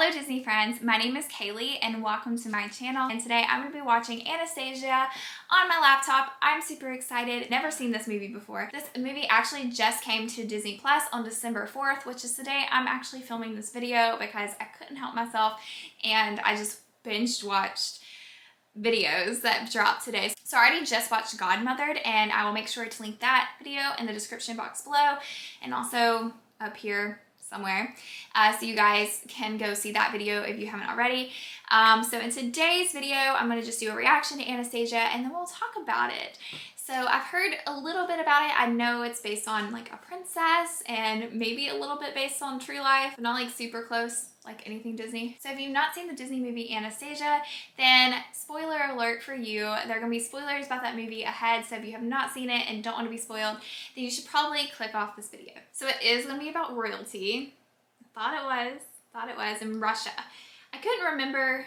Hello Disney friends, my name is Kaylee and welcome to my channel, and today I'm going to be watching Anastasia on my laptop. I'm super excited. Never seen this movie before. This movie actually just came to Disney Plus on December 4th, which is today. I'm actually filming this video because I couldn't help myself and I just binge watched videos that dropped today. So I already just watched Godmothered, and I will make sure to link that video in the description box below and also up here somewhere, so you guys can go see that video if you haven't already. So in today's video, I'm going to just do a reaction to Anastasia and then we'll talk about it. So I've heard a little bit about it. I know it's based on like a princess and maybe a little bit based on true life, but not like super close like anything Disney. So if you've not seen the Disney movie Anastasia, then spoiler alert for you. There are going to be spoilers about that movie ahead, so if you have not seen it and don't want to be spoiled, then you should probably click off this video. So it is going to be about royalty. Thought it was in Russia. I couldn't remember.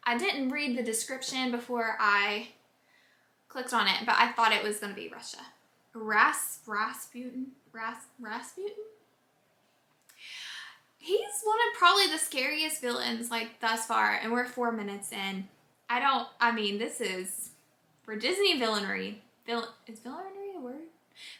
I didn't read the description before I clicked on it, but I thought it was going to be Russia. Rasputin? He's one of probably the scariest villains like thus far, and we're 4 minutes in. This is, for Disney villainy, is villainy a word?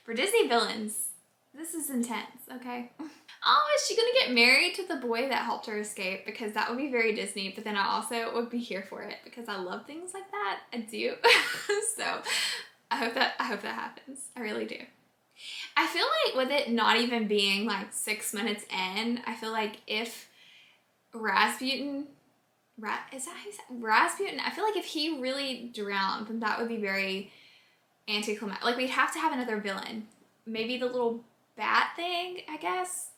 For Disney villains, this is intense, okay? Oh, is she gonna get married to the boy that helped her escape? Because that would be very Disney, but then I also would be here for it because I love things like that. I do. So I hope that happens. I really do. I feel like with it not even being like 6 minutes in, I feel like if Rasputin, is that how you say Rasputin? I feel like if he really drowned, then that would be very anticlimactic. Like we'd have to have another villain. Maybe the little bat thing, I guess.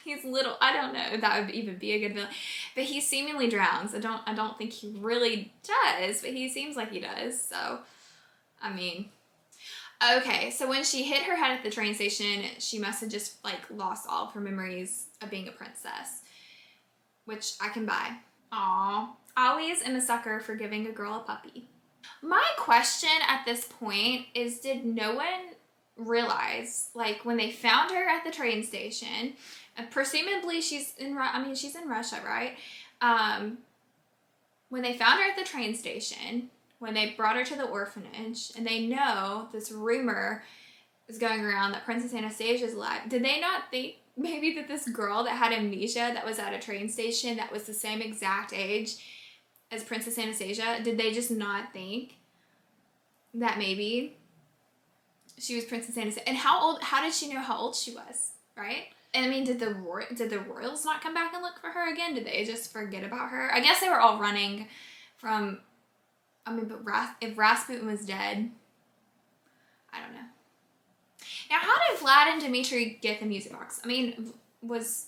He's little. I don't know if that would even be a good villain. But he seemingly drowns. I don't think he really does, but he seems like he does. So, I mean, okay, so when she hit her head at the train station, she must have just like lost all of her memories of being a princess, which I can buy. Aww. Always am a sucker for giving a girl a puppy. My question at this point is, did no one realize, like when they found her at the train station, and presumably she's in Russia, right? When they found her at the train station, when they brought her to the orphanage, and they know this rumor is going around that Princess Anastasia is alive, did they not think maybe that this girl that had amnesia that was at a train station that was the same exact age as Princess Anastasia, did they just not think that maybe she was Princess Anastasia? And how did she know how old she was, right? And I mean, did the royals not come back and look for her again? Did they just forget about her? I guess they were all running from, but if Rasputin was dead, I don't know. Now, how did Vlad and Dmitri get the music box? I mean, was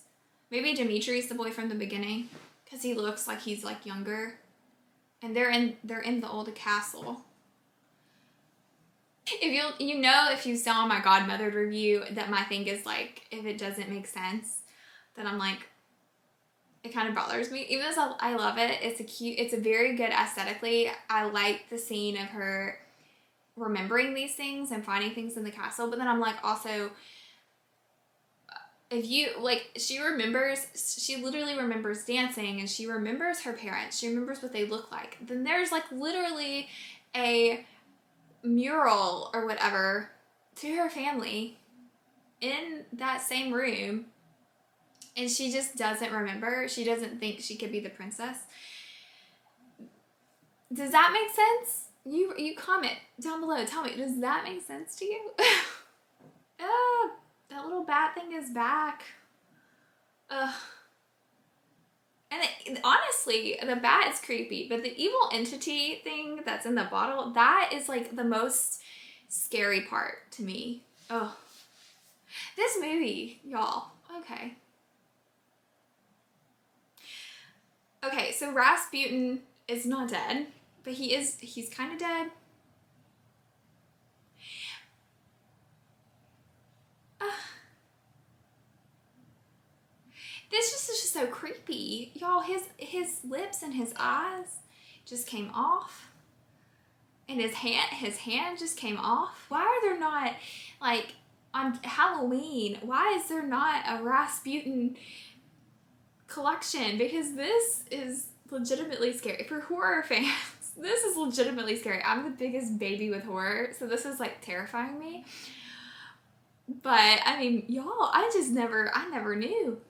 maybe Dmitri's the boy from the beginning? Because he looks like he's like younger. And they're in the old castle. If you saw my Godmothered review, that my thing is like, if it doesn't make sense, then I'm like, it kind of bothers me. Even though I love it, it's a very good aesthetically. I like the scene of her remembering these things and finding things in the castle, but then I'm like, also, if you, like, she literally remembers dancing, and she remembers her parents, she remembers what they look like, then there's like literally a mural or whatever to her family in that same room, and she just doesn't remember. She doesn't think she could be the princess. Does that make sense? You comment down below, tell me, does that make sense to you? Oh, that little bat thing is back. Ugh. And honestly, the bat is creepy, but the evil entity thing that's in the bottle, that is like the most scary part to me. Oh, this movie, y'all. Okay. Okay, so Rasputin is not dead, but he's kind of dead. This is just so creepy. Y'all, his lips and his eyes just came off. And his hand just came off. Why are there not, like, on Halloween, why is there not a Rasputin collection because this is legitimately scary. For horror fans, this is legitimately scary. I'm the biggest baby with horror, so this is like terrifying me. But I mean, y'all, I never knew.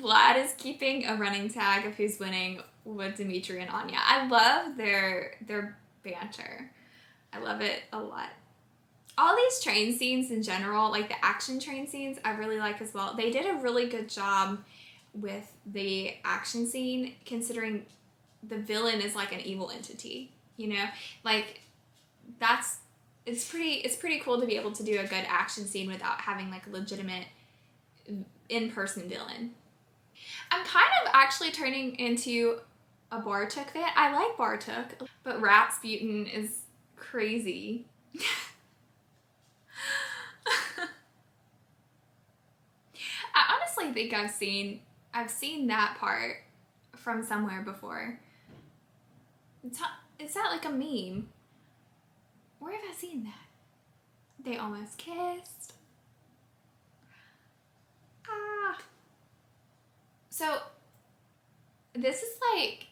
Vlad is keeping a running tag of who's winning with Dmitri and Anya. I love their banter. I love it a lot. All these train scenes in general, like the action train scenes, I really like as well. They did a really good job with the action scene, considering the villain is like an evil entity, you know? Like, it's pretty cool to be able to do a good action scene without having like a legitimate in-person villain. I'm kind of actually turning into a Bartok fan. I like Bartok, but Rasputin is crazy. I honestly think I've seen that part from somewhere before. Is that like a meme? Where have I seen that? They almost kissed. Ah. So this is like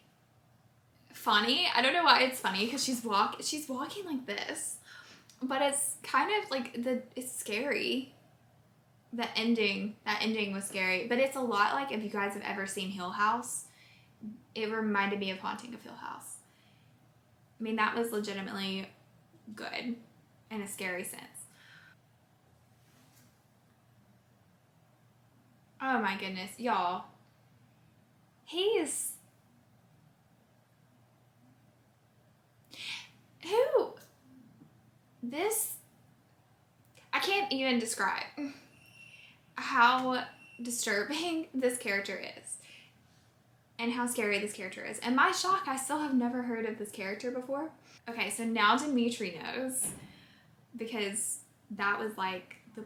funny. I don't know why it's funny because she's walking like this, but it's kind of like it's scary. That ending was scary, but it's a lot like if you guys have ever seen Hill House. It reminded me of Haunting of Hill House. I mean, that was legitimately good in a scary sense. Oh my goodness, y'all. I can't even describe how disturbing this character is and how scary this character is. And my shock, I still have never heard of this character before. Okay, so now Dmitri knows because that was like the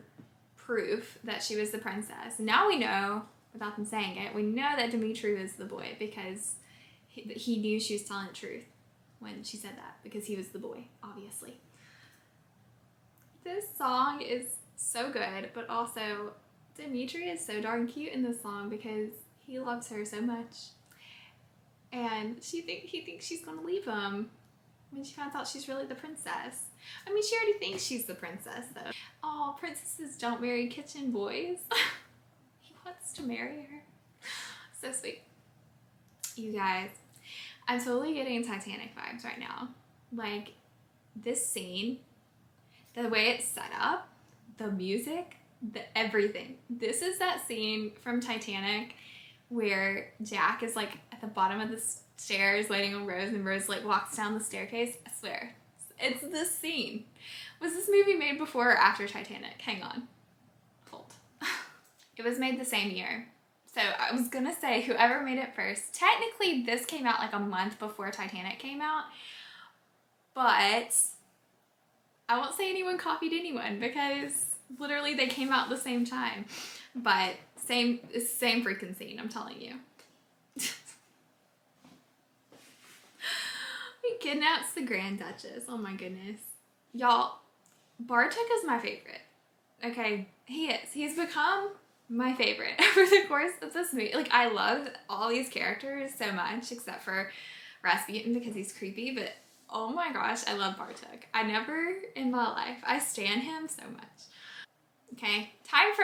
proof that she was the princess. Now we know, without them saying it, we know that Dmitri was the boy because he knew she was telling the truth when she said that because he was the boy, obviously. This song is so good, but also Dmitri is so darn cute in this song because he loves her so much. And he thinks she's gonna leave him when she finds out she's really the princess. I mean, she already thinks she's the princess though. Oh, princesses don't marry kitchen boys. He wants to marry her. So sweet. You guys, I'm totally getting Titanic vibes right now. Like, this scene, the way it's set up, the music, everything. This is that scene from Titanic where Jack is like at the bottom of the stairs waiting on Rose and Rose like walks down the staircase. I swear, it's this scene. Was this movie made before or after Titanic? Hang on. Hold. It was made the same year. So I was gonna say whoever made it first. Technically this came out like a month before Titanic came out, but I won't say anyone copied anyone because literally they came out at the same time. But same freaking scene, I'm telling you. He kidnaps the Grand Duchess. Oh my goodness. Y'all, Bartok is my favorite. Okay, he is. He's become my favorite over the course of this movie. Like, I love all these characters so much, except for Rasputin because he's creepy, but oh my gosh, I love Bartok. I never in my life, I stan him so much. Okay, time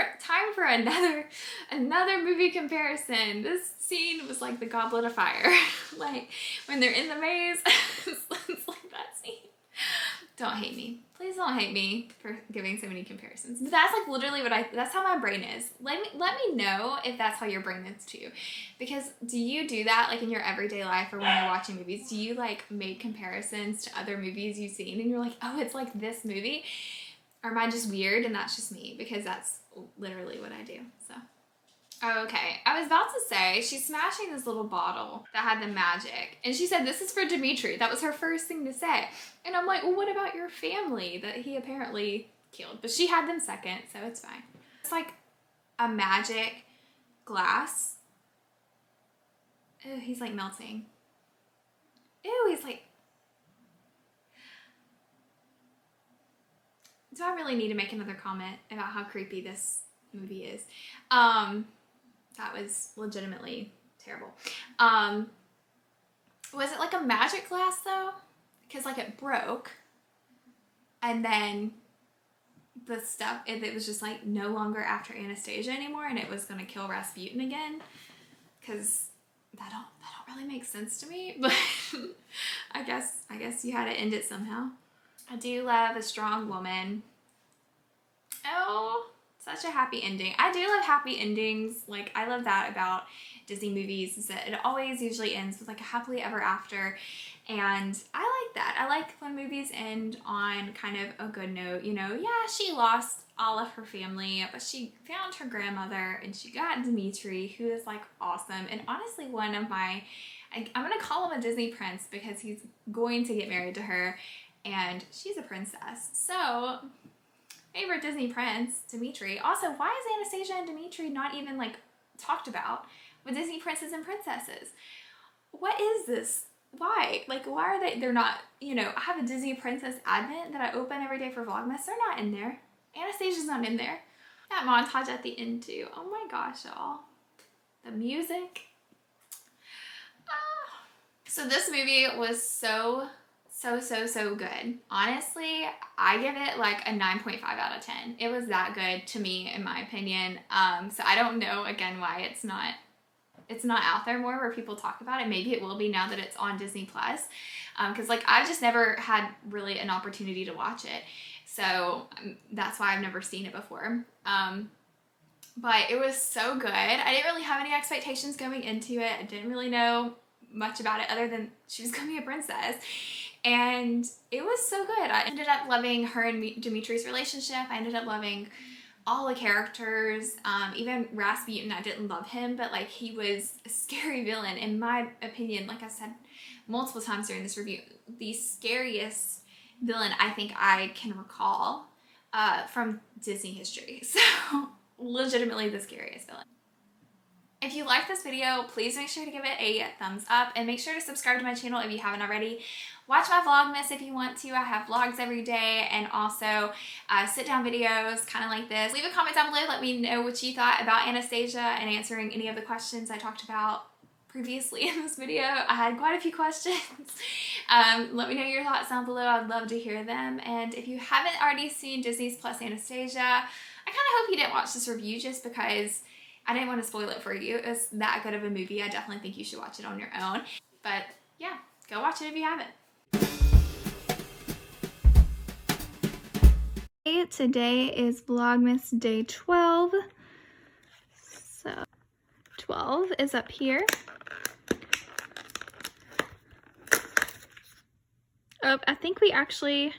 for another movie comparison. This scene was like the Goblet of Fire. Like, when they're in the maze, it's like that scene. Don't hate me. Please don't hate me for giving so many comparisons. But that's like literally that's how my brain is. Let me know if that's how your brain is too. Because do you do that like in your everyday life or when you're watching movies? Do you like make comparisons to other movies you've seen and you're like, oh, it's like this movie? Or am I just weird and that's just me? Because that's literally what I do, so. Okay, I was about to say, she's smashing this little bottle that had the magic. And she said, this is for Dmitri. That was her first thing to say. And I'm like, well, what about your family that he apparently killed? But she had them second, so it's fine. It's like a magic glass. Ew, he's like melting. Ew, he's like... do I really need to make another comment about how creepy this movie is? That was legitimately terrible. Was it like a magic glass though? Because like it broke, and then the stuff, it was just like no longer after Anastasia anymore, and it was gonna kill Rasputin again. Because that don't really make sense to me, but I guess you had to end it somehow. I do love a strong woman. Oh, such a happy ending. I do love happy endings. Like, I love that about Disney movies, is that it always usually ends with like a happily ever after. And I like that. I like when movies end on kind of a good note. You know, yeah, she lost all of her family, but she found her grandmother and she got Dmitri, who is like awesome. And honestly, one of my, I'm gonna call him a Disney prince because he's going to get married to her and she's a princess. So, favorite Disney prince, Dmitri. Also, why is Anastasia and Dmitri not even like talked about with Disney princes and princesses? What is this? Why? Like, why are they? They're not, you know, I have a Disney Princess Advent that I open every day for Vlogmas. They're not in there. Anastasia's not in there. That montage at the end too. Oh my gosh, y'all. The music. Ah. So this movie was so good. Honestly, I give it like a 9.5 out of 10. It was that good to me, in my opinion. So I don't know, again, why it's not out there more where people talk about it. Maybe it will be now that it's on Disney Plus. Because like I've just never had really an opportunity to watch it. So that's why I've never seen it before. But it was so good. I didn't really have any expectations going into it. I didn't really know much about it other than she was going to be a princess. And it was so good. I ended up loving her and Dimitri's relationship. I ended up loving all the characters, even Rasputin. I didn't love him, but like he was a scary villain in my opinion. Like I said multiple times during this review, the scariest villain I think I can recall from Disney history. So legitimately the scariest villain. If you like this video, please make sure to give it a thumbs up and make sure to subscribe to my channel if you haven't already. Watch my Vlogmas if you want to. I have vlogs every day and also sit down videos kind of like this. Leave a comment down below. Let me know what you thought about Anastasia and answering any of the questions I talked about previously in this video. I had quite a few questions. Let me know your thoughts down below. I'd love to hear them. And if you haven't already seen Disney's Plus Anastasia, I kind of hope you didn't watch this review just because I didn't want to spoil it for you. It's that good of a movie. I definitely think you should watch it on your own. But yeah, go watch it if you haven't. Today is Vlogmas day 12. So 12 is up here. Oh, I think we actually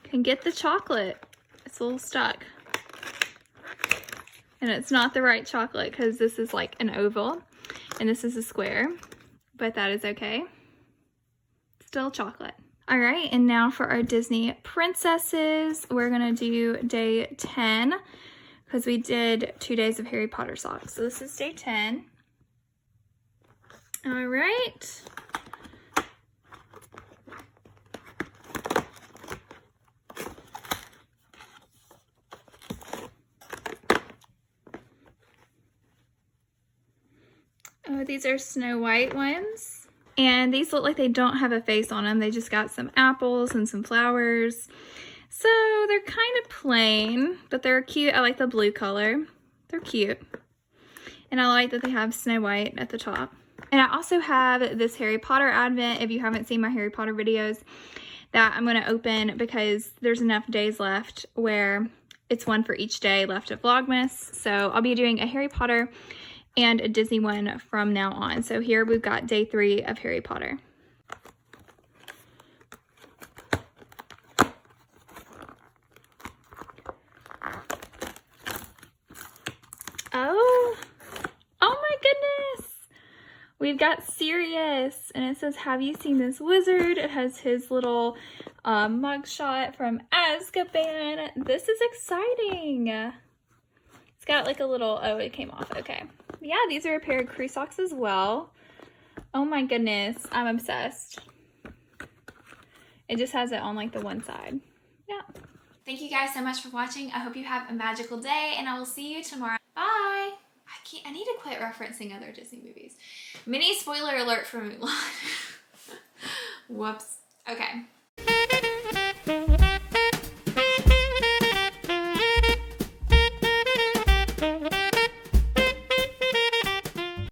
can get the chocolate. It's a little stuck. And it's not the right chocolate because this is like an oval and this is a square, but that is okay. Still chocolate. All right, and now for our Disney princesses, we're gonna do day 10 because we did 2 days of Harry Potter socks. So this is day 10. All right. Oh, these are Snow White ones. And these look like they don't have a face on them. They just got some apples and some flowers. So they're kind of plain, but they're cute. I like the blue color. They're cute. And I like that they have Snow White at the top. And I also have this Harry Potter Advent, if you haven't seen my Harry Potter videos, that I'm going to open because there's enough days left where it's one for each day left of Vlogmas. So I'll be doing a Harry Potter and a Disney one from now on. So here we've got day 3 of Harry Potter. Oh my goodness. We've got Sirius and it says, have you seen this wizard? It has his little mugshot from Azkaban. This is exciting. It's got like a little, oh, it came off, okay. Yeah, these are a pair of crew socks as well. Oh my goodness, I'm obsessed. It just has it on like the one side. Yeah, Thank you guys so much for watching. I hope you have a magical day, and I will see you tomorrow. Bye! I need to quit referencing other Disney movies. Mini spoiler alert for Mulan. Whoops. Okay.